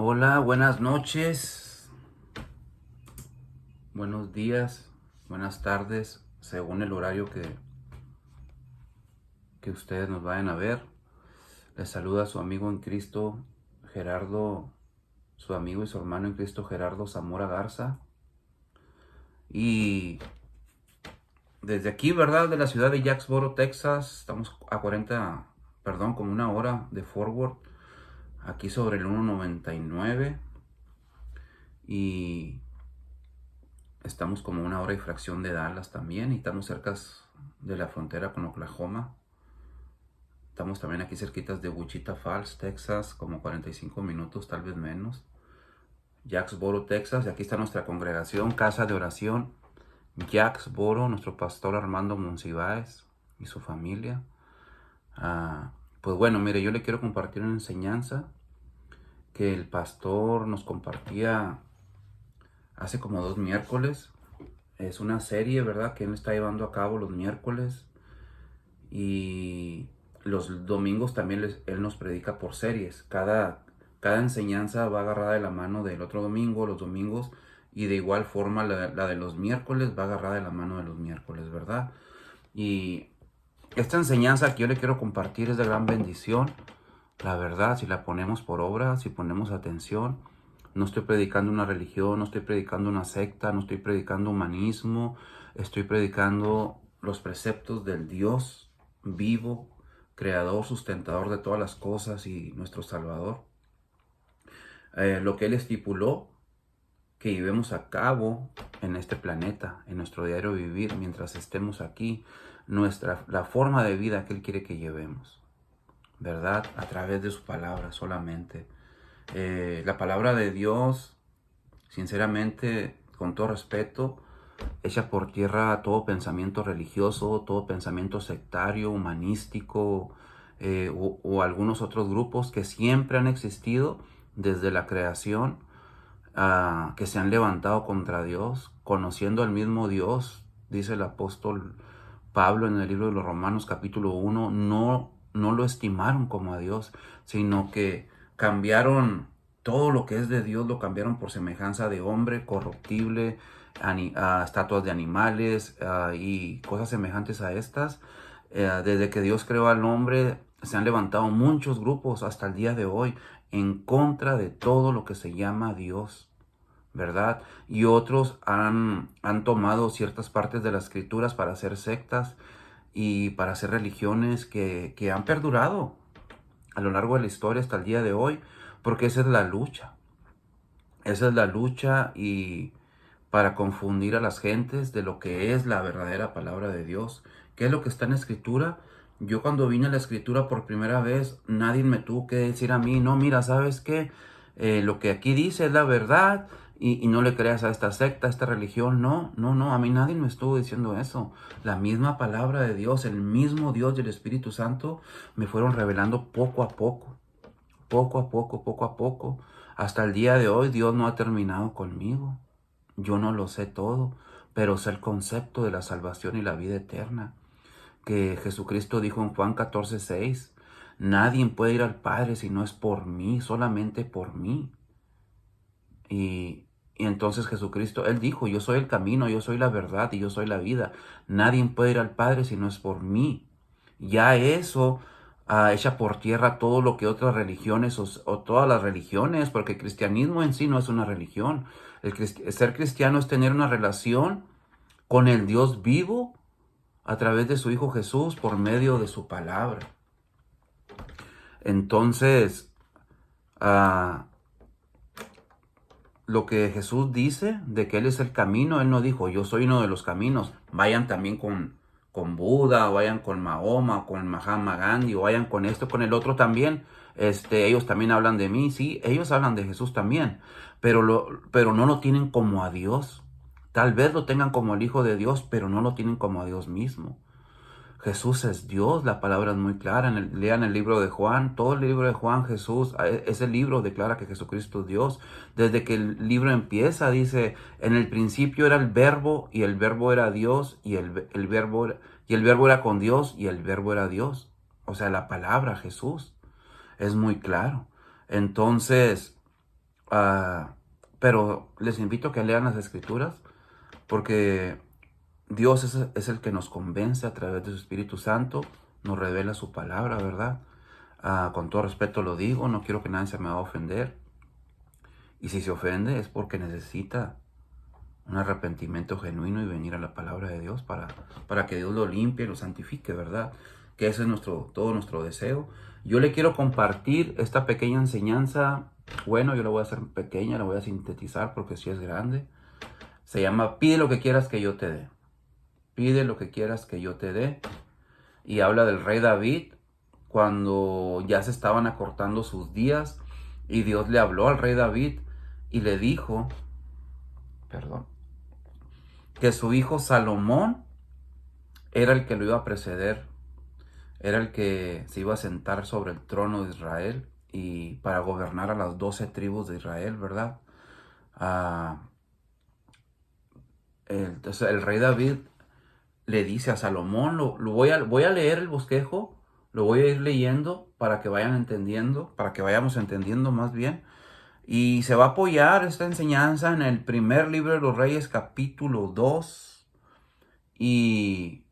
Hola, buenas noches, buenos días, buenas tardes, según el horario que ustedes nos vayan a ver. Les saluda su amigo en Cristo, Gerardo, su amigo y su hermano en Cristo, Gerardo Zamora Garza. Y desde aquí, ¿verdad? De la ciudad de Jacksboro, Texas, estamos a como una hora de Fort Worth, aquí sobre el 1.99. Y estamos como una hora y fracción de Dallas también, y estamos cerca de la frontera con Oklahoma. Estamos también aquí cerquitas de Wichita Falls, Texas, como 45 minutos, tal vez menos. Jacksboro, Texas, y aquí está nuestra congregación, casa de oración. Jacksboro, nuestro pastor Armando Monsiváis y su familia. Pues bueno, mire, yo le quiero compartir una enseñanza que el pastor nos compartía hace como 2 miércoles. Es una serie, ¿verdad?, que él está llevando a cabo los miércoles. Y los domingos también él nos predica por series. Cada enseñanza va agarrada de la mano del otro domingo, los domingos. Y de igual forma la de los miércoles va agarrada de la mano de los miércoles, ¿verdad? Y esta enseñanza que yo le quiero compartir es de gran bendición. La verdad, si la ponemos por obra, si ponemos atención. No estoy predicando una religión, no estoy predicando una secta, no estoy predicando humanismo. Estoy predicando los preceptos del Dios vivo, creador, sustentador de todas las cosas y nuestro Salvador. Lo que Él estipuló que llevemos a cabo en este planeta, en nuestro diario vivir, mientras estemos aquí, la forma de vida que Él quiere que llevemos, ¿verdad? A través de su palabra solamente. La palabra de Dios, sinceramente, con todo respeto, echa por tierra todo pensamiento religioso, todo pensamiento sectario, humanístico, o algunos otros grupos que siempre han existido desde la creación, que se han levantado contra Dios, conociendo al mismo Dios. Dice el apóstol Pablo en el libro de los Romanos capítulo 1, no lo estimaron como a Dios, sino que cambiaron todo lo que es de Dios, lo cambiaron por semejanza de hombre corruptible, a estatuas de animales, y cosas semejantes a estas. Desde que Dios creó al hombre, se han levantado muchos grupos hasta el día de hoy en contra de todo lo que se llama Dios, ¿verdad? Y otros han tomado ciertas partes de las escrituras para hacer sectas y para hacer religiones que han perdurado a lo largo de la historia hasta el día de hoy, porque esa es la lucha. Esa es la lucha, y para confundir a las gentes de lo que es la verdadera palabra de Dios. ¿Qué es lo que está en la escritura? Yo cuando vine a la escritura por primera vez, nadie me tuvo que decir a mí, no, mira, ¿sabes qué? Lo que aquí dice es la verdad, y no le creas a esta secta, a esta religión. No, no, no, a mí nadie me estuvo diciendo eso. La misma palabra de Dios, el mismo Dios y el Espíritu Santo me fueron revelando poco a poco. Poco a poco, poco a poco. Hasta el día de hoy Dios no ha terminado conmigo. Yo no lo sé todo, pero sé el concepto de la salvación y la vida eterna. Que Jesucristo dijo en Juan 14:6, nadie puede ir al Padre si no es por mí, solamente por mí. Y entonces Jesucristo, Él dijo, yo soy el camino, yo soy la verdad y yo soy la vida. Nadie puede ir al Padre si no es por mí. Ya eso echa por tierra todo lo que otras religiones o todas las religiones, porque el cristianismo en sí no es una religión. Ser cristiano es tener una relación con el Dios vivo a través de su Hijo Jesús por medio de su palabra. Entonces, ah, lo que Jesús dice de que Él es el camino, Él no dijo, yo soy uno de los caminos. Vayan también con Buda, o vayan con Mahoma, o con Mahatma Gandhi, o vayan con esto, con el otro también. Ellos también hablan de mí, sí, ellos hablan de Jesús también, pero no lo tienen como a Dios. Tal vez lo tengan como el Hijo de Dios, pero no lo tienen como a Dios mismo. Jesús es Dios, la palabra es muy clara. Lean el libro de Juan, todo el libro de Juan, ese libro declara que Jesucristo es Dios. Desde que el libro empieza, dice, en el principio era el verbo, y el verbo era Dios, y el verbo era con Dios, y el verbo era Dios. O sea, la palabra Jesús es muy claro. Entonces, Pero les invito a que lean las Escrituras, porque Dios es el que nos convence a través de su Espíritu Santo, nos revela su palabra, ¿verdad? Con todo respeto lo digo, no quiero que nadie se me va a ofender. Y si se ofende es porque necesita un arrepentimiento genuino y venir a la palabra de Dios para que Dios lo limpie y lo santifique, ¿verdad? Que ese es todo nuestro deseo. Yo le quiero compartir esta pequeña enseñanza. Bueno, yo la voy a hacer pequeña, la voy a sintetizar porque sí es grande. Se llama Pide lo que quieras que yo te dé. Pide lo que quieras que yo te dé. Y habla del rey David cuando ya se estaban acortando sus días y Dios le habló al rey David y le dijo, que su hijo Salomón era el que lo iba a preceder, era el que se iba a sentar sobre el trono de Israel y para gobernar a las 12 tribus de Israel, ¿verdad? Ah, entonces el rey David le dice a Salomón, voy a leer el bosquejo, lo voy a ir leyendo para que vayan entendiendo, para que vayamos entendiendo más bien. Y se va a apoyar esta enseñanza en el primer libro de los Reyes, capítulo 2. Y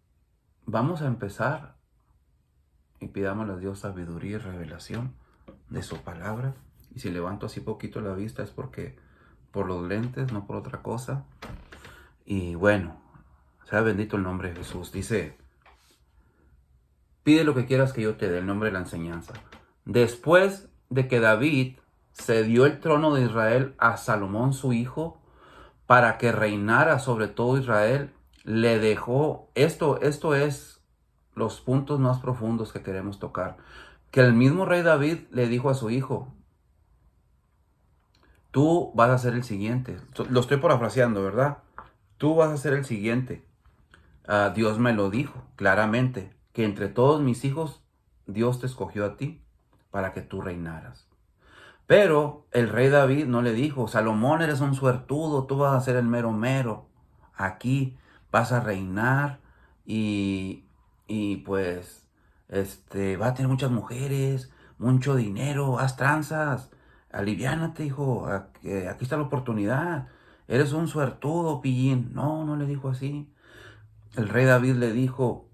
vamos a empezar y pidamos a Dios sabiduría y revelación de su palabra. Y si levanto así poquito la vista es porque por los lentes, no por otra cosa. Y bueno, sea bendito el nombre de Jesús. Dice, pide lo que quieras que yo te dé, el nombre de la enseñanza. Después de que David cedió el trono de Israel a Salomón su hijo para que reinara sobre todo Israel, le dejó, esto es los puntos más profundos que queremos tocar, que el mismo rey David le dijo a su hijo, tú vas a ser el siguiente. Lo estoy parafraseando, ¿verdad? Tú vas a ser el siguiente. Dios me lo dijo claramente, que entre todos mis hijos, Dios te escogió a ti para que tú reinaras. Pero el rey David no le dijo, Salomón, eres un suertudo, tú vas a ser el mero mero. Aquí vas a reinar y pues va a tener muchas mujeres, mucho dinero, haz tranzas, aliviánate, hijo, aquí está la oportunidad. Eres un suertudo, pillín. No, no le dijo así. El rey David le dijo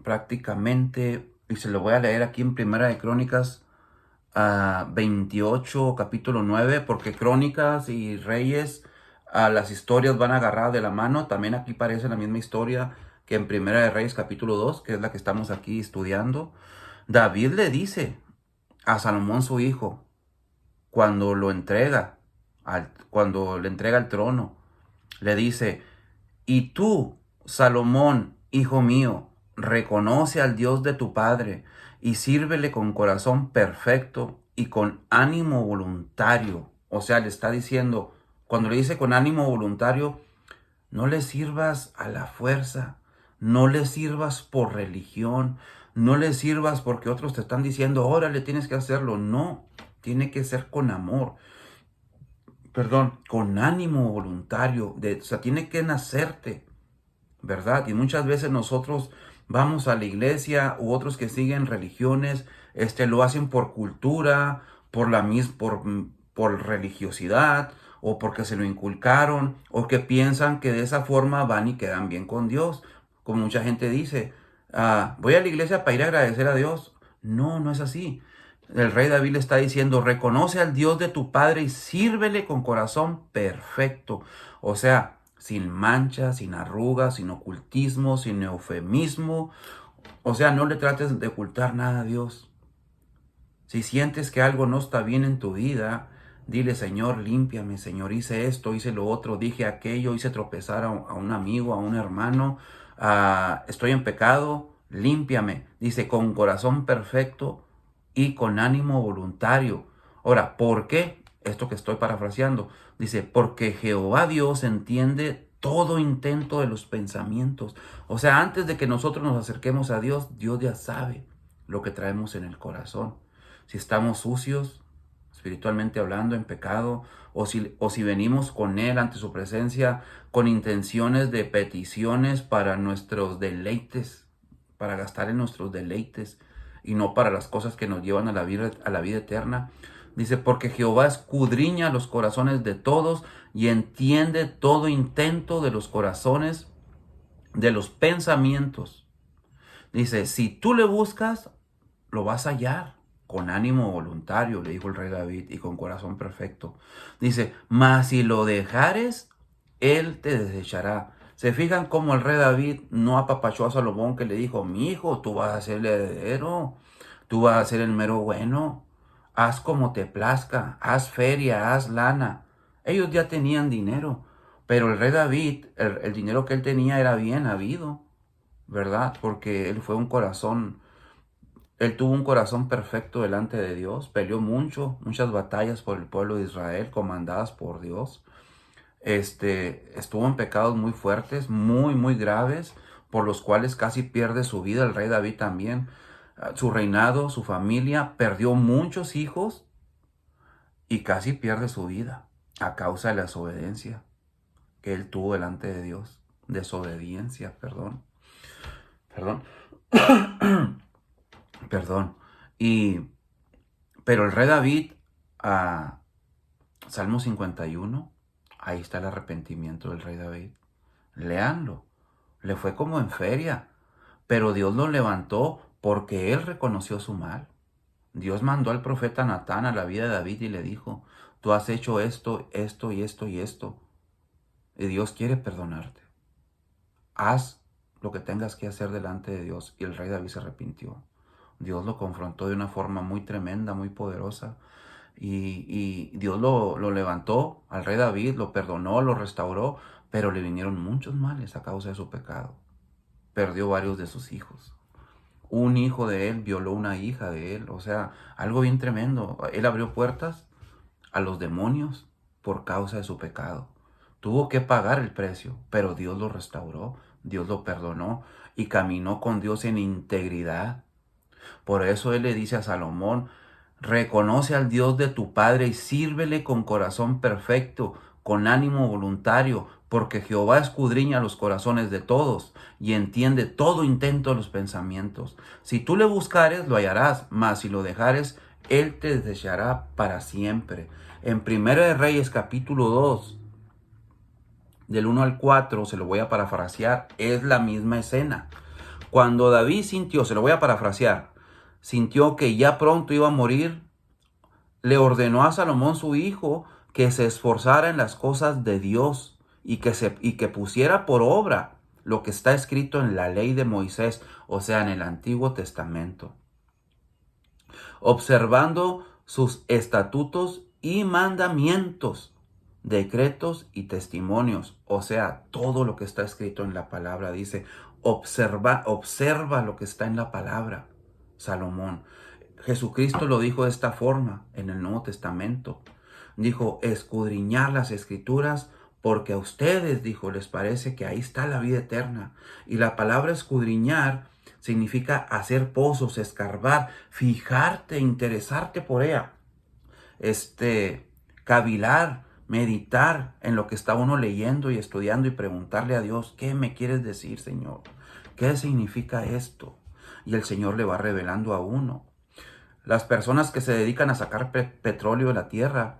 prácticamente, y se lo voy a leer aquí en Primera de Crónicas 28, capítulo 9, porque Crónicas y Reyes, las historias van agarradas de la mano. También aquí parece la misma historia que en Primera de Reyes, capítulo 2, que es la que estamos aquí estudiando. David le dice a Salomón su hijo, cuando lo entrega, cuando le entrega el trono, le dice, y tú, Salomón, hijo mío, reconoce al Dios de tu Padre y sírvele con corazón perfecto y con ánimo voluntario. O sea, le está diciendo, cuando le dice con ánimo voluntario, no le sirvas a la fuerza, no le sirvas por religión, no le sirvas porque otros te están diciendo, órale, tienes que hacerlo. No, tiene que ser con amor. Perdón, con ánimo voluntario, o sea, tiene que nacerte, ¿verdad? Y muchas veces nosotros vamos a la iglesia u otros que siguen religiones, lo hacen por cultura, por religiosidad, o porque se lo inculcaron, o que piensan que de esa forma van y quedan bien con Dios. Como mucha gente dice, voy a la iglesia para ir a agradecer a Dios. No, no es así. El rey David le está diciendo, reconoce al Dios de tu padre y sírvele con corazón perfecto. O sea, sin mancha, sin arrugas, sin ocultismo, sin eufemismo. O sea, no le trates de ocultar nada a Dios. Si sientes que algo no está bien en tu vida, dile, Señor, límpiame, Señor, hice esto, hice lo otro, dije aquello, hice tropezar a un amigo, a un hermano, estoy en pecado, límpiame. Dice, con corazón perfecto y con ánimo voluntario. Ahora, ¿por qué? Esto que estoy parafraseando. Dice, porque Jehová Dios entiende todo intento de los pensamientos. O sea, antes de que nosotros nos acerquemos a Dios, Dios ya sabe lo que traemos en el corazón. Si estamos sucios, espiritualmente hablando, en pecado, o si venimos con Él ante su presencia con intenciones de peticiones para nuestros deleites, para gastar en nuestros deleites y no para las cosas que nos llevan a la vida eterna. Dice, porque Jehová escudriña los corazones de todos y entiende todo intento de los corazones, de los pensamientos. Dice, si tú le buscas, lo vas a hallar con ánimo voluntario, le dijo el rey David, y con corazón perfecto. Dice, mas si lo dejares, él te desechará. ¿Se fijan cómo el rey David no apapachó a Salomón, que le dijo, mi hijo, tú vas a ser el heredero, tú vas a ser el mero bueno, haz como te plazca, haz feria, haz lana? Ellos ya tenían dinero, pero el rey David, el dinero que él tenía era bien habido, ¿verdad? Porque él tuvo un corazón perfecto delante de Dios, peleó muchas batallas por el pueblo de Israel, comandadas por Dios. Estuvo en pecados muy fuertes, muy graves, por los cuales casi pierde su vida. El rey David también, su reinado, su familia, perdió muchos hijos y casi pierde su vida a causa de la desobediencia que él tuvo delante de Dios. Desobediencia, perdón, perdón. Pero el rey David, a Salmo 51, ahí está el arrepentimiento del rey David. Léanlo. Le fue como en feria, pero Dios lo levantó porque él reconoció su mal. Dios mandó al profeta Natán a la vida de David y le dijo, tú has hecho esto, esto y esto y esto. Y Dios quiere perdonarte. Haz lo que tengas que hacer delante de Dios. Y el rey David se arrepintió. Dios lo confrontó de una forma muy tremenda, muy poderosa. Y Dios lo levantó al rey David, lo perdonó, lo restauró, pero le vinieron muchos males a causa de su pecado. Perdió varios de sus hijos. Un hijo de él violó una hija de él. O sea, algo bien tremendo. Él abrió puertas a los demonios por causa de su pecado. Tuvo que pagar el precio, pero Dios lo restauró, Dios lo perdonó y caminó con Dios en integridad. Por eso él le dice a Salomón, reconoce al Dios de tu padre y sírvele con corazón perfecto, con ánimo voluntario, porque Jehová escudriña los corazones de todos y entiende todo intento de los pensamientos. Si tú le buscares, lo hallarás, mas si lo dejares, él te desechará para siempre. En Primera de Reyes capítulo 2, del 1 al 4, se lo voy a parafrasear, es la misma escena. Cuando David sintió, se lo voy a parafrasear, sintió que ya pronto iba a morir, le ordenó a Salomón su hijo que se esforzara en las cosas de Dios y que pusiera por obra lo que está escrito en la ley de Moisés, o sea, en el Antiguo Testamento, observando sus estatutos y mandamientos, decretos y testimonios, o sea, todo lo que está escrito en la palabra. Dice, observa lo que está en la palabra, Salomón. Jesucristo lo dijo de esta forma en el Nuevo Testamento. Dijo, escudriñar las escrituras porque a ustedes, dijo, les parece que ahí está la vida eterna. Y la palabra escudriñar significa hacer pozos, escarbar, fijarte, interesarte por ella. Cavilar, meditar en lo que está uno leyendo y estudiando y preguntarle a Dios, ¿qué me quieres decir, Señor? ¿Qué significa esto? Y el Señor le va revelando a uno. Las personas que se dedican a sacar petróleo de la tierra,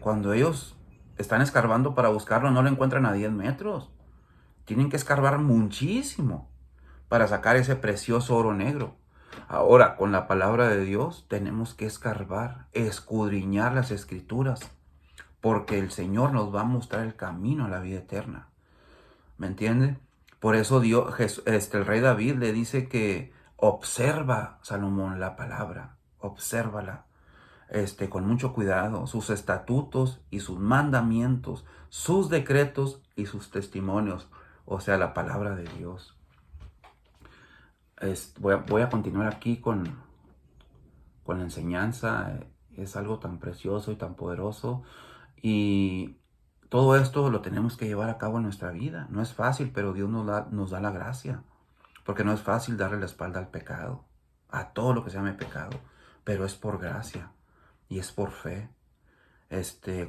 cuando ellos están escarbando para buscarlo, no lo encuentran a 10 metros. Tienen que escarbar muchísimo para sacar ese precioso oro negro. Ahora, con la palabra de Dios, tenemos que escarbar, escudriñar las escrituras, porque el Señor nos va a mostrar el camino a la vida eterna. ¿Me entiende? Por eso el rey David le dice que observa, Salomón, la palabra, obsérvala, con mucho cuidado, sus estatutos y sus mandamientos, sus decretos y sus testimonios, o sea, la palabra de Dios. Voy a continuar aquí con la enseñanza. Es algo tan precioso y tan poderoso, y todo esto lo tenemos que llevar a cabo en nuestra vida. No es fácil, pero Dios nos da la gracia, porque no es fácil darle la espalda al pecado, a todo lo que se llame pecado, pero es por gracia y es por fe.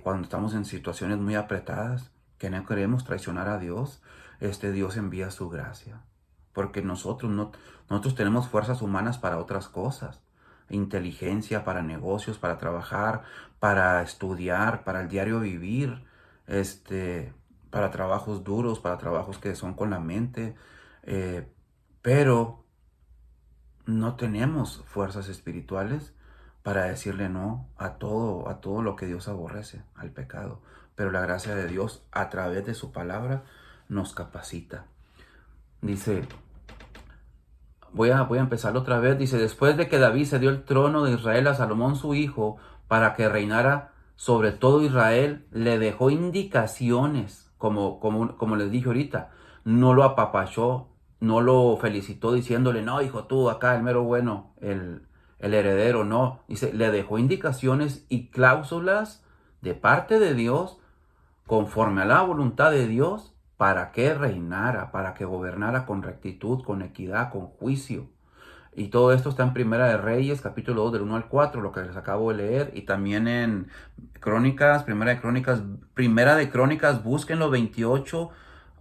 Cuando estamos en situaciones muy apretadas, que no queremos traicionar a Dios, Dios envía su gracia, porque nosotros tenemos fuerzas humanas para otras cosas. inteligencia para negocios, para trabajar, para estudiar, para el diario vivir, para trabajos duros, para trabajos que son con la mente, pero no tenemos fuerzas espirituales para decirle no a todo lo que Dios aborrece, al pecado. Pero la gracia de Dios a través de su palabra nos capacita. Dice, voy a empezar otra vez. Dice, después de que David se dio el trono de Israel a Salomón su hijo para que reinara sobre todo Israel, le dejó indicaciones, como les dije ahorita. No lo apapachó, no lo felicitó diciéndole, no, hijo, tú acá, el mero bueno, el heredero, no. Dice, le dejó indicaciones y cláusulas de parte de Dios, conforme a la voluntad de Dios, para que reinara, para que gobernara con rectitud, con equidad, con juicio. Y todo esto está en Primera de Reyes, capítulo 2, del 1 al 4, lo que les acabo de leer. Y también en Crónicas, Primera de Crónicas, búsquenlo 28,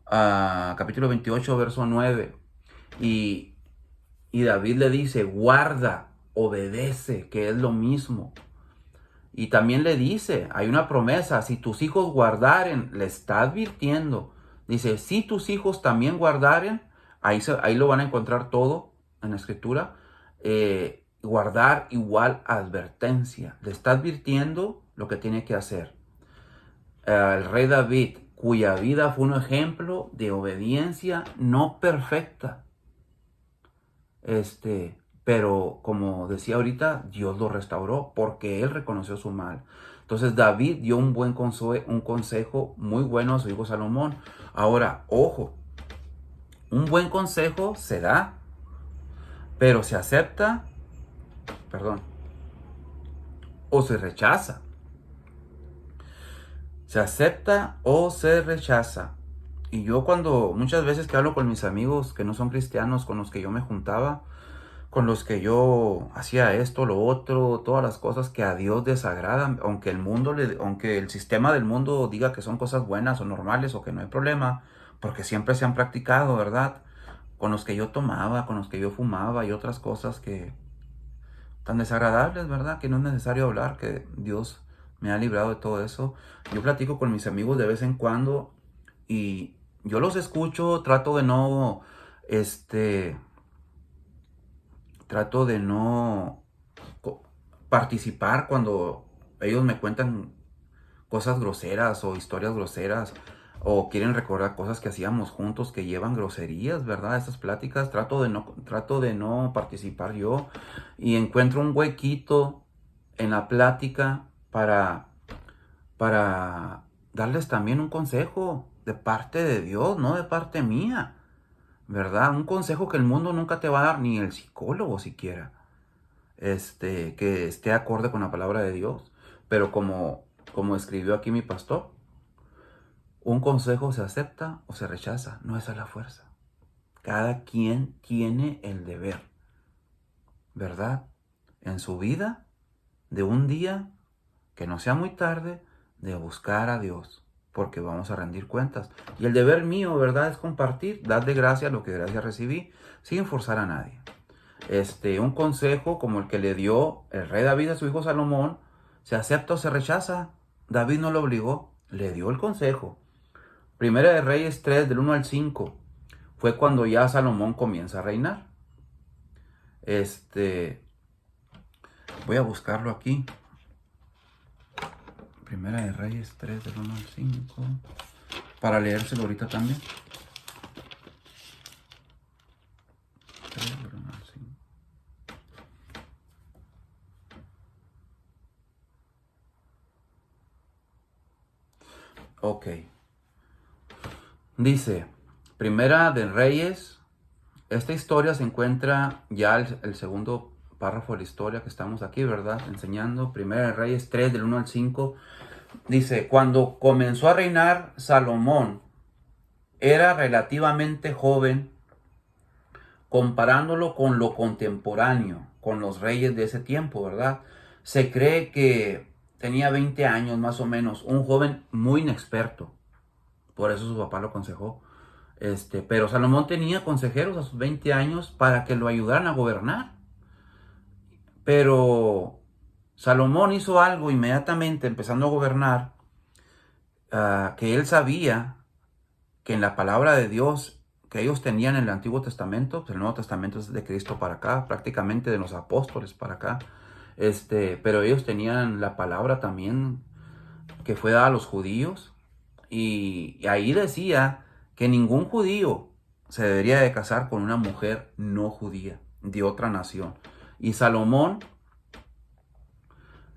capítulo 28, verso 9. Y David le dice, guarda, obedece, que es lo mismo. Y también le dice, hay una promesa, si tus hijos guardaren, le está advirtiendo. Dice, si tus hijos también guardaren, ahí lo van a encontrar todo en la escritura. Guardar igual advertencia. Le está advirtiendo lo que tiene que hacer. El rey David, cuya vida fue un ejemplo de obediencia no perfecta. Pero como decía ahorita, Dios lo restauró porque él reconoció su mal. Entonces David dio un consejo muy bueno a su hijo Salomón. Ahora, ojo, un buen consejo se da, pero se acepta, o se rechaza. Se acepta o se rechaza. Y yo muchas veces que hablo con mis amigos que no son cristianos, con los que yo me juntaba, con los que yo hacía esto, lo otro, todas las cosas que a Dios desagradan, aunque el sistema del mundo diga que son cosas buenas o normales o que no hay problema, porque siempre se han practicado, ¿verdad? Con los que yo tomaba, con los que yo fumaba y otras cosas que tan desagradables, ¿verdad? Que no es necesario hablar, que Dios me ha librado de todo eso. Yo platico con mis amigos de vez en cuando y yo los escucho, trato de no participar cuando ellos me cuentan cosas groseras o historias groseras o quieren recordar cosas que hacíamos juntos que llevan groserías, ¿verdad? Esas pláticas trato de no participar yo y encuentro un huequito en la plática para darles también un consejo de parte de Dios, no de parte mía, ¿verdad? Un consejo que el mundo nunca te va a dar, ni el psicólogo siquiera, que esté acorde con la palabra de Dios. Pero como escribió aquí mi pastor, un consejo se acepta o se rechaza, no es a la fuerza. Cada quien tiene el deber, ¿verdad? En su vida, de un día, que no sea muy tarde, de buscar a Dios, porque vamos a rendir cuentas. Y el deber mío, ¿verdad?, es compartir, darle gracia a lo que gracia recibí, sin forzar a nadie. Un consejo como el que le dio el rey David a su hijo Salomón, ¿se acepta o se rechaza? David no lo obligó, le dio el consejo. Primera de Reyes 3, del 1 al 5, fue cuando ya Salomón comienza a reinar. Voy a buscarlo aquí. Primera de Reyes 3, del 1 al 5, para leérselo ahorita también. 3, del 1 al 5. Ok. Dice, Primera de Reyes, esta historia se encuentra ya el segundo párrafo de la historia que estamos aquí, ¿verdad?, enseñando. Primera de Reyes 3, del 1 al 5. Dice, cuando comenzó a reinar Salomón, era relativamente joven, comparándolo con lo contemporáneo, con los reyes de ese tiempo, ¿verdad? Se cree que tenía 20 años más o menos, un joven muy inexperto. Por eso su papá lo aconsejó. Pero Salomón tenía consejeros a sus 20 años para que lo ayudaran a gobernar. Pero Salomón hizo algo inmediatamente, empezando a gobernar, que él sabía que en la palabra de Dios que ellos tenían en el Antiguo Testamento, pues el Nuevo Testamento es de Cristo para acá, prácticamente de los apóstoles para acá, pero ellos tenían la palabra también que fue dada a los judíos, y ahí decía que ningún judío se debería de casar con una mujer no judía, de otra nación. Y Salomón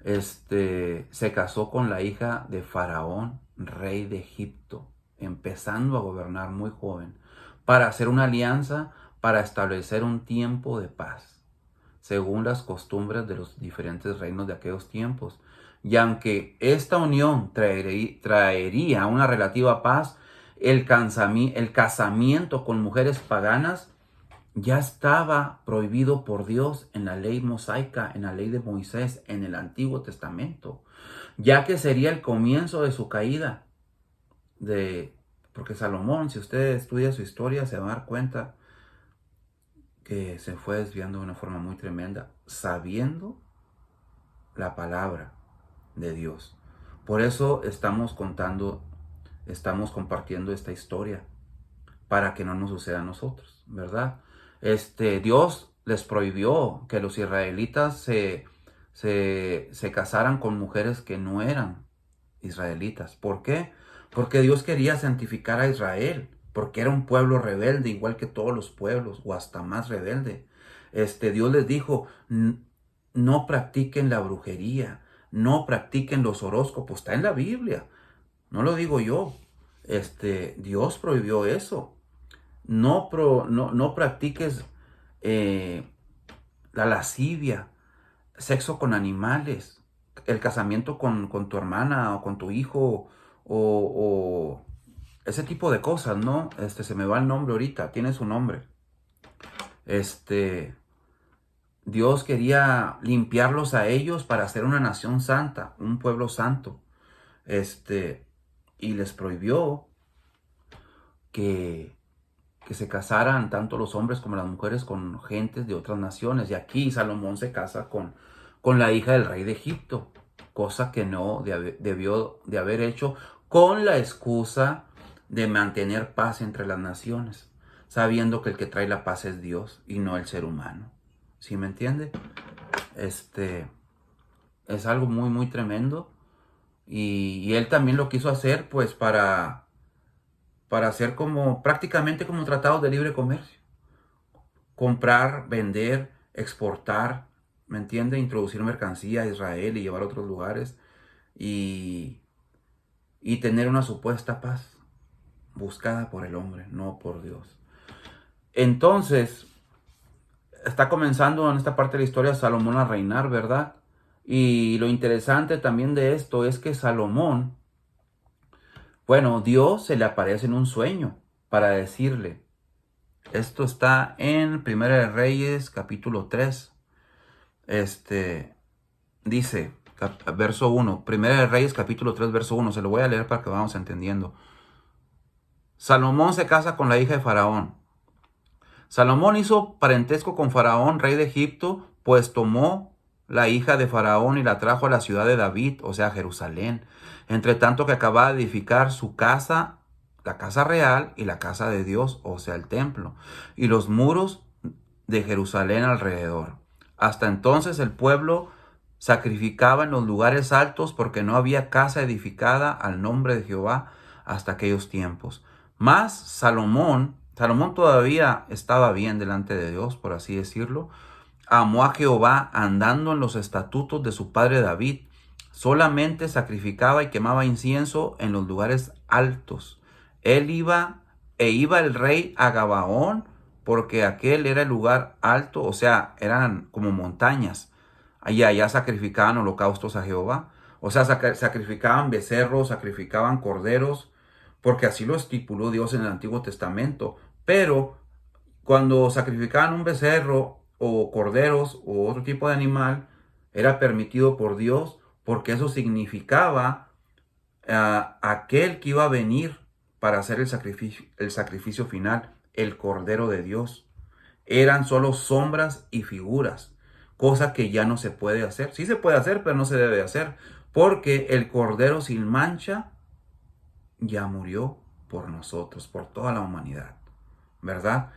se casó con la hija de Faraón, rey de Egipto, empezando a gobernar muy joven, para hacer una alianza, para establecer un tiempo de paz, según las costumbres de los diferentes reinos de aquellos tiempos. Y aunque esta unión traería una relativa paz, el casamiento con mujeres paganas ya estaba prohibido por Dios en la ley mosaica, en la ley de Moisés, en el Antiguo Testamento, ya que sería el comienzo de su caída. Porque Salomón, si usted estudia su historia, se va a dar cuenta que se fue desviando de una forma muy tremenda, sabiendo la palabra de Dios. Por eso estamos compartiendo esta historia, para que no nos suceda a nosotros, ¿verdad? Dios les prohibió que los israelitas se casaran con mujeres que no eran israelitas. ¿Por qué? Porque Dios quería santificar a Israel, porque era un pueblo rebelde, igual que todos los pueblos, o hasta más rebelde. Dios les dijo, no practiquen la brujería, no practiquen los horóscopos, está en la Biblia, no lo digo yo. Dios prohibió eso. No practiques la lascivia, sexo con animales, el casamiento con tu hermana o con tu hijo, o ese tipo de cosas, ¿no? Se me va el nombre ahorita, tiene su nombre. Dios quería limpiarlos a ellos para hacer una nación santa, un pueblo santo. Y les prohibió que se casaran tanto los hombres como las mujeres con gentes de otras naciones. Y aquí Salomón se casa con la hija del rey de Egipto, cosa que no debió de haber hecho, con la excusa de mantener paz entre las naciones, sabiendo que el que trae la paz es Dios y no el ser humano. ¿Sí me entiende? Es algo muy, muy tremendo. Y él también lo quiso hacer pues para hacer prácticamente como tratados de libre comercio. Comprar, vender, exportar, ¿me entiende? Introducir mercancía a Israel y llevar a otros lugares, y tener una supuesta paz buscada por el hombre, no por Dios. Entonces, está comenzando en esta parte de la historia Salomón a reinar, ¿verdad? Y lo interesante también de esto es que Salomón, bueno, Dios se le aparece en un sueño para decirle, esto está en Primera de Reyes, capítulo 3. Dice, verso 1, Primera de Reyes, capítulo 3, verso 1. Se lo voy a leer para que vamos entendiendo. Salomón se casa con la hija de Faraón. Salomón hizo parentesco con Faraón, rey de Egipto, pues tomó la hija de Faraón y la trajo a la ciudad de David, o sea, Jerusalén. Entre tanto que acababa de edificar su casa, la casa real y la casa de Dios, o sea, el templo, y los muros de Jerusalén alrededor. Hasta entonces el pueblo sacrificaba en los lugares altos, porque no había casa edificada al nombre de Jehová hasta aquellos tiempos. Mas Salomón todavía estaba bien delante de Dios, por así decirlo. Amó a Jehová andando en los estatutos de su padre David. Solamente sacrificaba y quemaba incienso en los lugares altos. Iba el rey a Gabaón, porque aquel era el lugar alto, o sea, eran como montañas. Allá sacrificaban holocaustos a Jehová. O sea, sacrificaban becerros, sacrificaban corderos, porque así lo estipuló Dios en el Antiguo Testamento. Pero cuando sacrificaban un becerro o corderos o otro tipo de animal, era permitido por Dios, porque eso significaba aquel que iba a venir para hacer el sacrificio final, el Cordero de Dios. Eran solo sombras y figuras. cosa que ya no se puede hacer. Sí se puede hacer, pero no se debe hacer, porque el Cordero sin mancha ya murió por nosotros, por toda la humanidad, ¿verdad?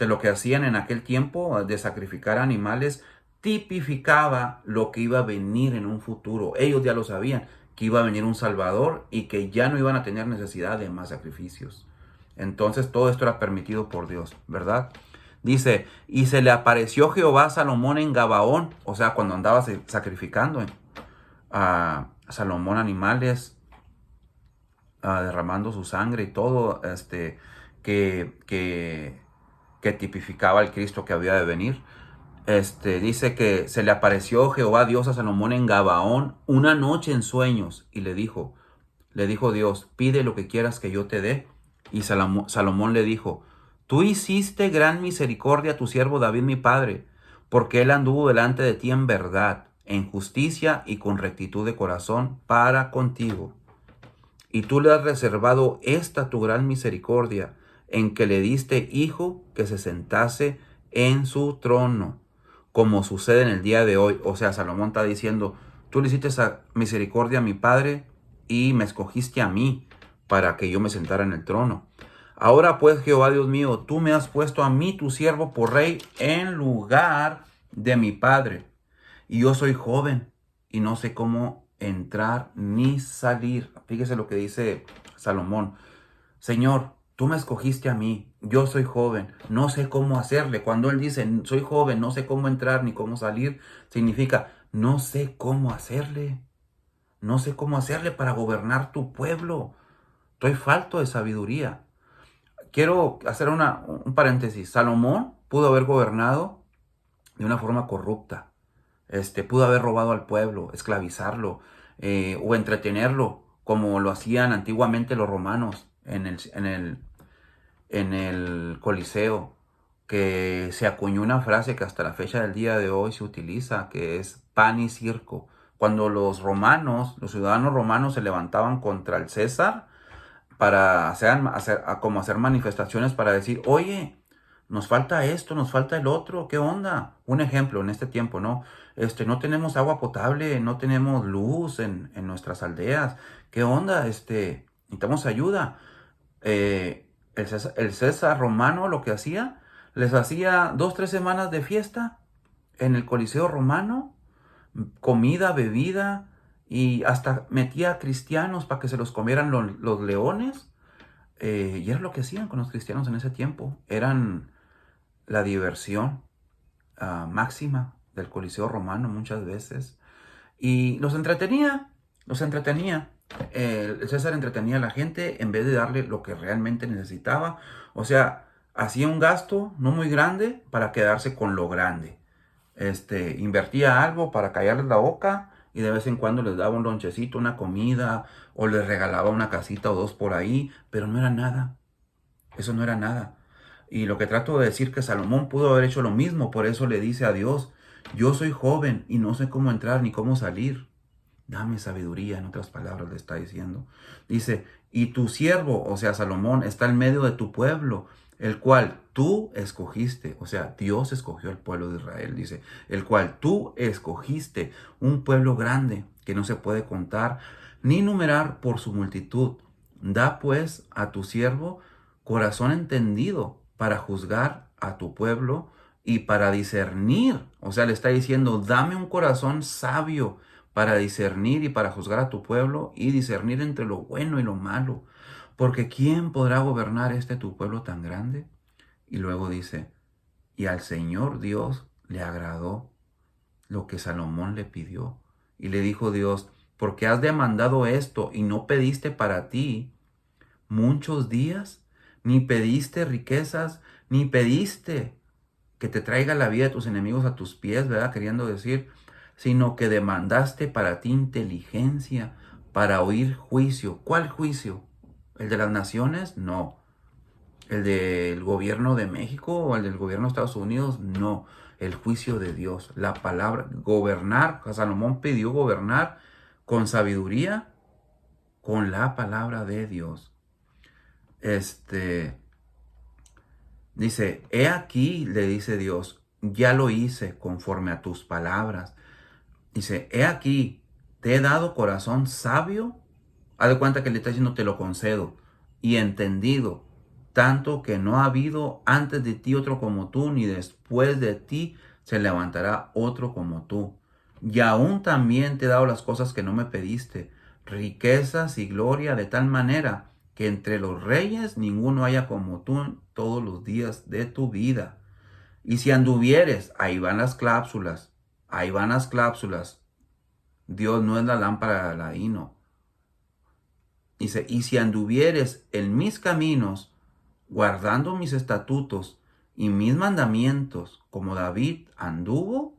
Lo que hacían en aquel tiempo de sacrificar animales tipificaba lo que iba a venir en un futuro. Ellos ya lo sabían, que iba a venir un Salvador y que ya no iban a tener necesidad de más sacrificios. Entonces todo esto era permitido por Dios, ¿verdad? Dice, y se le apareció Jehová a Salomón en Gabaón, o sea, cuando andaba sacrificando a Salomón animales, derramando su sangre y todo, que, que, que tipificaba el Cristo que había de venir. Dice que se le apareció Jehová Dios a Salomón en Gabaón una noche en sueños y le dijo Dios, pide lo que quieras que yo te dé. Y Salomón le dijo, tú hiciste gran misericordia a tu siervo David mi padre, porque él anduvo delante de ti en verdad, en justicia y con rectitud de corazón para contigo. Y tú le has reservado esta tu gran misericordia, en que le diste hijo que se sentase en su trono, como sucede en el día de hoy. O sea, Salomón está diciendo, tú le hiciste esa misericordia a mi padre y me escogiste a mí para que yo me sentara en el trono. Ahora pues, Jehová Dios mío, tú me has puesto a mí, tu siervo, por rey en lugar de mi padre. Y yo soy joven y no sé cómo entrar ni salir. Fíjese lo que dice Salomón. Señor, tú me escogiste a mí, yo soy joven, no sé cómo hacerle. Cuando él dice, soy joven, no sé cómo entrar ni cómo salir, significa, no sé cómo hacerle. No sé cómo hacerle para gobernar tu pueblo. Estoy falto de sabiduría. Quiero hacer un paréntesis. Salomón pudo haber gobernado de una forma corrupta. Pudo haber robado al pueblo, esclavizarlo, o entretenerlo, como lo hacían antiguamente los romanos en el Coliseo, que se acuñó una frase que hasta la fecha del día de hoy se utiliza, que es pan y circo. Cuando los romanos, los ciudadanos romanos se levantaban contra el César para hacer manifestaciones para decir, oye, nos falta esto, nos falta el otro, ¿qué onda? Un ejemplo en este tiempo, ¿no? No tenemos agua potable, no tenemos luz en nuestras aldeas, ¿qué onda? Necesitamos ayuda. El César romano lo que hacía, les hacía 2, 3 semanas de fiesta en el Coliseo romano, comida, bebida, y hasta metía a cristianos para que se los comieran los leones. Y era lo que hacían con los cristianos en ese tiempo. Eran la diversión máxima del Coliseo romano muchas veces. Y los entretenía, los entretenía. El César entretenía a la gente en vez de darle lo que realmente necesitaba. O sea, hacía un gasto no muy grande para quedarse con lo grande. Invertía algo para callarles la boca y de vez en cuando les daba un lonchecito, una comida, o les regalaba una casita o dos por ahí, pero no era nada. Eso no era nada. Y lo que trato de decir que Salomón pudo haber hecho lo mismo, por eso le dice a Dios, yo soy joven y no sé cómo entrar ni cómo salir. Dame sabiduría, en otras palabras le está diciendo. Dice, y tu siervo, o sea, Salomón, está en medio de tu pueblo, el cual tú escogiste, o sea, Dios escogió el pueblo de Israel, dice, el cual tú escogiste, un pueblo grande que no se puede contar ni numerar por su multitud. Da pues a tu siervo corazón entendido para juzgar a tu pueblo y para discernir. O sea, le está diciendo, dame un corazón sabio para discernir y para juzgar a tu pueblo y discernir entre lo bueno y lo malo. Porque ¿quién podrá gobernar tu pueblo tan grande? Y luego dice, y al Señor Dios le agradó lo que Salomón le pidió. Y le dijo Dios, porque has demandado esto y no pediste para ti muchos días, ni pediste riquezas, ni pediste que te traiga la vida de tus enemigos a tus pies, ¿verdad? Queriendo decir, sino que demandaste para ti inteligencia, para oír juicio. ¿Cuál juicio? ¿El de las naciones? No. ¿El del gobierno de México o el del gobierno de Estados Unidos? No. El juicio de Dios, la palabra, gobernar. Salomón pidió gobernar con sabiduría, con la palabra de Dios. Dice, he aquí, le dice Dios, ya lo hice conforme a tus palabras. Dice, he aquí, te he dado corazón sabio. Haz de cuenta que le está diciendo, te lo concedo. Y entendido, tanto que no ha habido antes de ti otro como tú, ni después de ti se levantará otro como tú. Y aún también te he dado las cosas que no me pediste, riquezas y gloria, de tal manera que entre los reyes ninguno haya como tú todos los días de tu vida. Y si anduvieres, ahí van las cláusulas, ahí van las cláusulas. Dios no es la lámpara de Aladino. Dice, y si anduvieres en mis caminos, guardando mis estatutos y mis mandamientos, como David anduvo,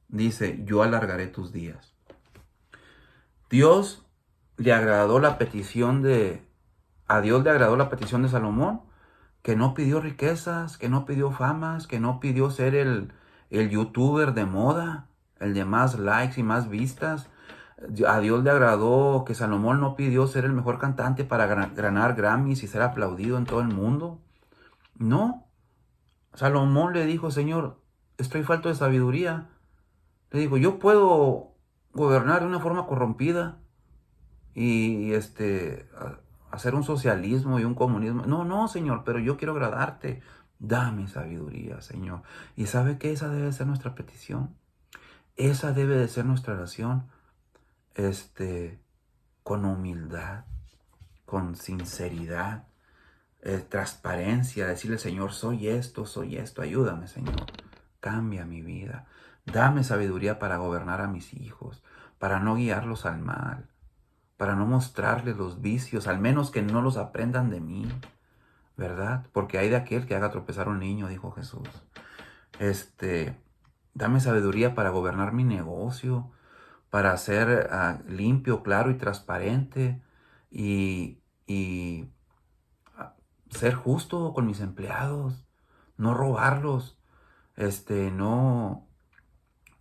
dice, yo alargaré tus días. Dios le agradó la petición a Dios le agradó la petición de Salomón, que no pidió riquezas, que no pidió famas, que no pidió ser el youtuber de moda, el de más likes y más vistas. A Dios le agradó que Salomón no pidió ser el mejor cantante para ganar Grammys y ser aplaudido en todo el mundo. No, Salomón le dijo, Señor, estoy falto de sabiduría. Le dijo, yo puedo gobernar de una forma corrompida y hacer un socialismo y un comunismo. No, no, Señor, pero yo quiero agradarte. Dame sabiduría, Señor. ¿Y sabe que esa debe ser nuestra petición? Esa debe de ser nuestra oración, con humildad, con sinceridad, transparencia, decirle, Señor, soy esto, ayúdame, Señor. Cambia mi vida. Dame sabiduría para gobernar a mis hijos, para no guiarlos al mal, para no mostrarles los vicios, al menos que no los aprendan de mí, ¿verdad? Porque hay de aquel que haga tropezar a un niño, dijo Jesús. Dame sabiduría para gobernar mi negocio, para ser limpio, claro y transparente y ser justo con mis empleados, no robarlos, no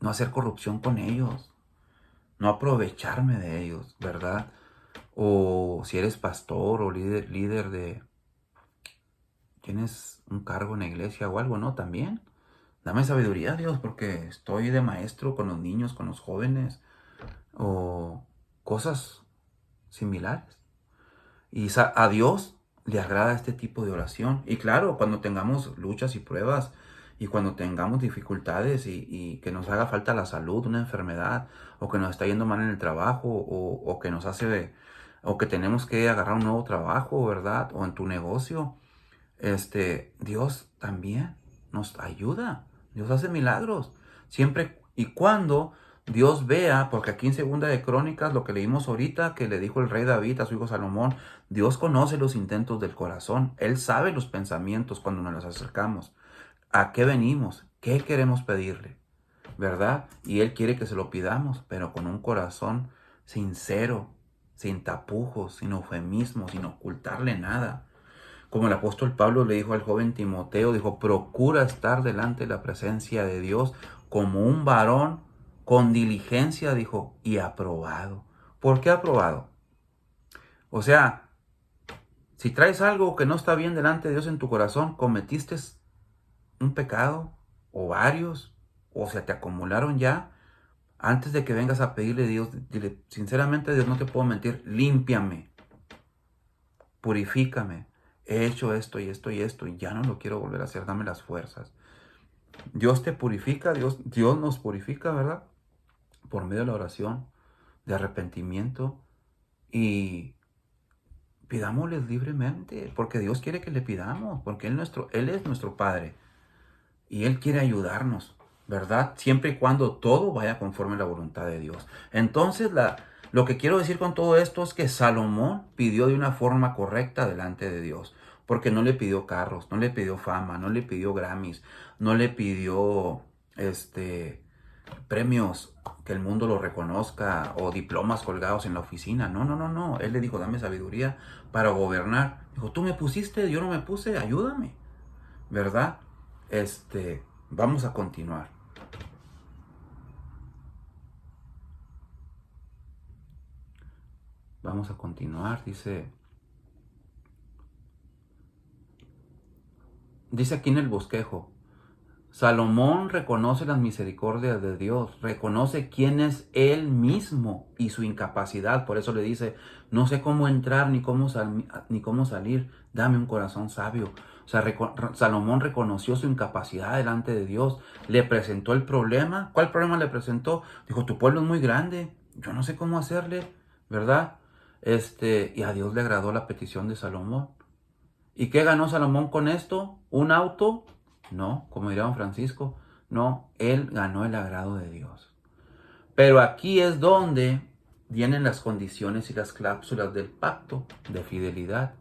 hacer corrupción con ellos, no aprovecharme de ellos, ¿verdad? O si eres pastor o líder tienes un cargo en la iglesia o algo, ¿no? También, dame sabiduría, Dios, porque estoy de maestro con los niños, con los jóvenes, o cosas similares. Y a Dios le agrada este tipo de oración. Y claro, cuando tengamos luchas y pruebas, y cuando tengamos dificultades y que nos haga falta la salud, una enfermedad, o que nos está yendo mal en el trabajo, o que nos hace, o que tenemos que agarrar un nuevo trabajo, ¿verdad? O en tu negocio, Dios también nos ayuda. Dios hace milagros. Siempre y cuando Dios vea, porque aquí en Segunda de Crónicas, lo que leímos ahorita, que le dijo el rey David a su hijo Salomón, Dios conoce los intentos del corazón. Él sabe los pensamientos cuando nos los acercamos. ¿A qué venimos? ¿Qué queremos pedirle? ¿Verdad? Y Él quiere que se lo pidamos, pero con un corazón sincero, sin tapujos, sin eufemismos, sin ocultarle nada. Como el apóstol Pablo le dijo al joven Timoteo, dijo, procura estar delante de la presencia de Dios como un varón con diligencia, dijo, y aprobado. ¿Por qué aprobado? O sea, si traes algo que no está bien delante de Dios en tu corazón, cometiste un pecado o varios, o se te acumularon ya, antes de que vengas a pedirle a Dios, dile, sinceramente Dios, no te puedo mentir, límpiame, purifícame. He hecho esto y esto y esto y ya no lo quiero volver a hacer, dame las fuerzas. Dios te purifica, Dios nos purifica, ¿verdad? Por medio de la oración, de arrepentimiento y pidámosles libremente, porque Dios quiere que le pidamos, porque Él es nuestro Padre y Él quiere ayudarnos, ¿verdad? Siempre y cuando todo vaya conforme a la voluntad de Dios. Entonces, lo que quiero decir con todo esto es que Salomón pidió de una forma correcta delante de Dios, porque no le pidió carros, no le pidió fama, no le pidió Grammys, no le pidió premios que el mundo lo reconozca o diplomas colgados en la oficina. No, no, no, no. Él le dijo, dame sabiduría para gobernar. Dijo, tú me pusiste, yo no me puse, ayúdame, ¿verdad? Vamos a continuar. Vamos a continuar, dice aquí en el bosquejo, Salomón reconoce las misericordias de Dios, reconoce quién es él mismo y su incapacidad. Por eso le dice, no sé cómo entrar ni cómo salir, dame un corazón sabio. O sea, Salomón reconoció su incapacidad delante de Dios, le presentó el problema. ¿Cuál problema le presentó? Dijo, tu pueblo es muy grande, yo no sé cómo hacerle, ¿verdad? Y a Dios le agradó la petición de Salomón. ¿Y qué ganó Salomón con esto? ¿Un auto? No, como diría don Francisco, no, él ganó el agrado de Dios. Pero aquí es donde vienen las condiciones y las cláusulas del pacto de fidelidad.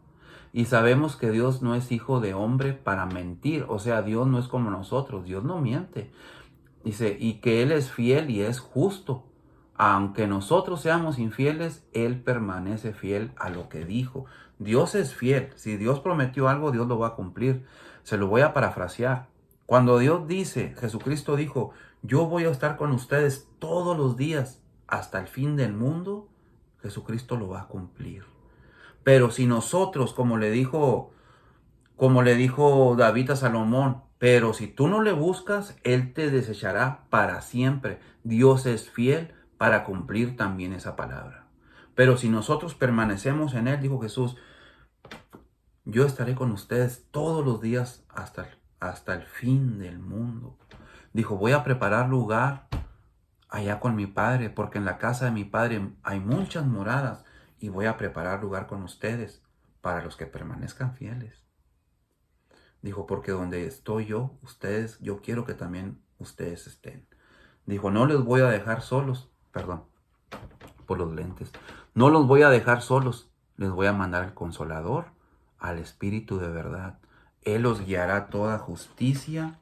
Y sabemos que Dios no es hijo de hombre para mentir, o sea, Dios no es como nosotros, Dios no miente. Dice, y que Él es fiel y es justo. Aunque nosotros seamos infieles, Él permanece fiel a lo que dijo. Dios es fiel. Si Dios prometió algo, Dios lo va a cumplir. Se lo voy a parafrasear. Cuando Dios dice, Jesucristo dijo, yo voy a estar con ustedes todos los días hasta el fin del mundo, Jesucristo lo va a cumplir. Pero si nosotros, como le dijo David a Salomón, pero si tú no le buscas, él te desechará para siempre. Dios es fiel para cumplir también esa palabra. Pero si nosotros permanecemos en él, dijo Jesús, yo estaré con ustedes todos los días hasta el fin del mundo. Dijo, voy a preparar lugar allá con mi Padre, porque en la casa de mi Padre hay muchas moradas y voy a preparar lugar con ustedes para los que permanezcan fieles. Dijo, porque donde estoy yo, yo quiero que también ustedes estén. Dijo, no les voy a dejar solos, perdón, por los lentes. No los voy a dejar solos, les voy a mandar al Consolador, al Espíritu de verdad. Él los guiará a toda justicia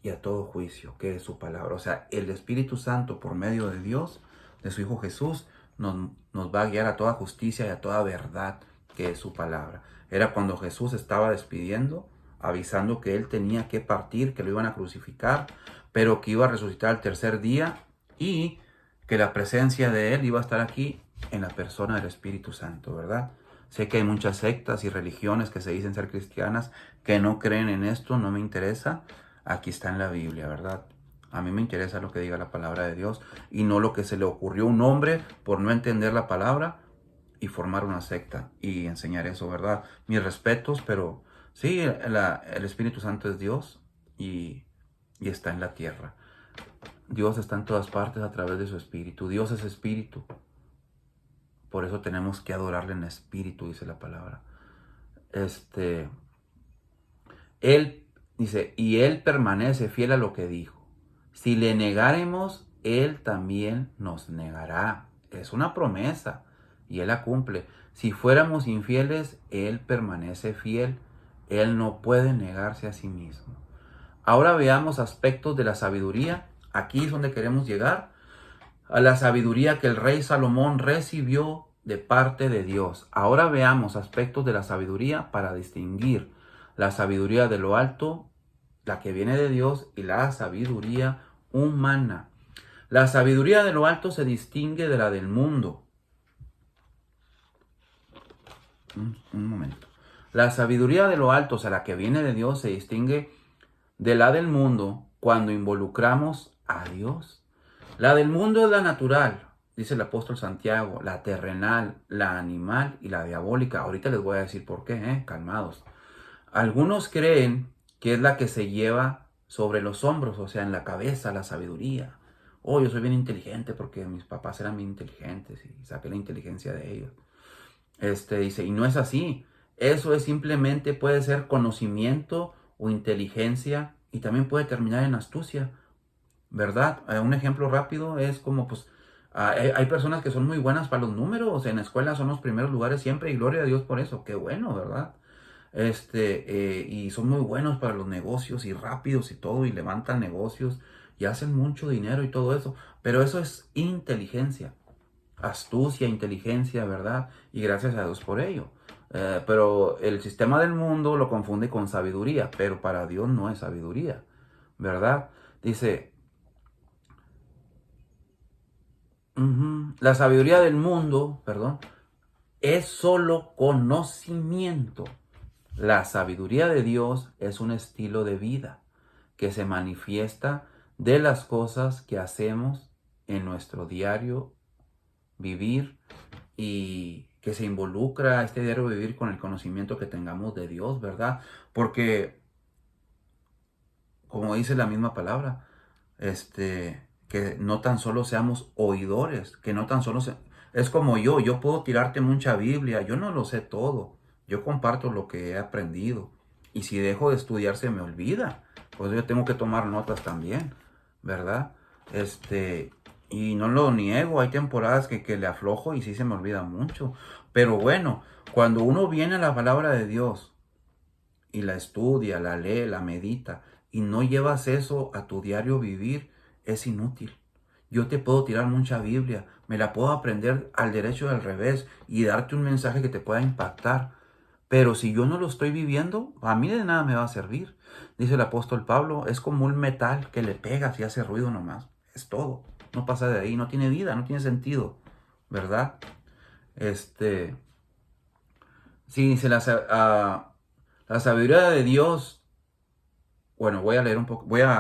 y a todo juicio, que es su palabra. O sea, el Espíritu Santo, por medio de Dios, de su Hijo Jesús, nos va a guiar a toda justicia y a toda verdad, que es su palabra. Era cuando Jesús estaba despidiendo, avisando que él tenía que partir, que lo iban a crucificar, pero que iba a resucitar al tercer día y que la presencia de él iba a estar aquí en la persona del Espíritu Santo, ¿verdad? Sé que hay muchas sectas y religiones que se dicen ser cristianas que no creen en esto, no me interesa. Aquí está en la Biblia, ¿verdad? A mí me interesa lo que diga la palabra de Dios y no lo que se le ocurrió a un hombre por no entender la palabra y formar una secta y enseñar eso, ¿verdad? Mis respetos, pero sí, el Espíritu Santo es Dios y está en la tierra. Dios está en todas partes a través de su Espíritu. Dios es Espíritu. Por eso tenemos que adorarle en espíritu, dice la palabra. Él dice, y Él permanece fiel a lo que dijo. Si le negáremos, Él también nos negará. Es una promesa y Él la cumple. Si fuéramos infieles, Él permanece fiel. Él no puede negarse a sí mismo. Ahora veamos aspectos de la sabiduría. Aquí es donde queremos llegar. A la sabiduría que el rey Salomón recibió de parte de Dios. Ahora veamos aspectos de la sabiduría para distinguir la sabiduría de lo alto, la que viene de Dios, y la sabiduría humana. La sabiduría de lo alto se distingue de la del mundo. Un momento. La sabiduría de lo alto, o sea, la que viene de Dios, se distingue de la del mundo cuando involucramos a Dios. La del mundo es la natural, dice el apóstol Santiago, la terrenal, la animal y la diabólica. Ahorita les voy a decir por qué, calmados. Algunos creen que es la que se lleva sobre los hombros, o sea, en la cabeza, la sabiduría. Oh, yo soy bien inteligente porque mis papás eran bien inteligentes y saqué la inteligencia de ellos. Dice, y no es así. Eso es simplemente, puede ser conocimiento o inteligencia y también puede terminar en astucia, ¿verdad? Un ejemplo rápido es como, pues, hay personas que son muy buenas para los números, en la escuela son los primeros lugares siempre y gloria a Dios por eso, qué bueno, ¿verdad? Y son muy buenos para los negocios y rápidos y todo y levantan negocios y hacen mucho dinero y todo eso, pero eso es inteligencia, astucia, inteligencia, ¿verdad? Y gracias a Dios por ello. Pero el sistema del mundo lo confunde con sabiduría, pero para Dios no es sabiduría, ¿verdad? Dice, la sabiduría del mundo, perdón, es solo conocimiento. La sabiduría de Dios es un estilo de vida. que se manifiesta de las cosas que hacemos en nuestro diario vivir y que se involucra este diario vivir con el conocimiento que tengamos de Dios, ¿verdad? Porque, como dice la misma palabra, que no tan solo seamos oidores, que no tan solo es como yo puedo tirarte mucha Biblia, yo no lo sé todo, yo comparto lo que he aprendido, y si dejo de estudiar se me olvida, pues yo tengo que tomar notas también, ¿verdad? Y no lo niego, hay temporadas que le aflojo y sí se me olvida mucho, pero bueno, cuando uno viene a la palabra de Dios y la estudia, la lee, la medita, y no llevas eso a tu diario vivir, es inútil. Yo te puedo tirar mucha Biblia, me la puedo aprender al derecho y al revés y darte un mensaje que te pueda impactar. Pero si yo no lo estoy viviendo, a mí de nada me va a servir. Dice el apóstol Pablo, es como un metal que le pegas y hace ruido nomás. Es todo. No pasa de ahí, no tiene vida, no tiene sentido. ¿Verdad? Sí, dice la sabiduría de Dios. Bueno, voy a leer un poco, voy a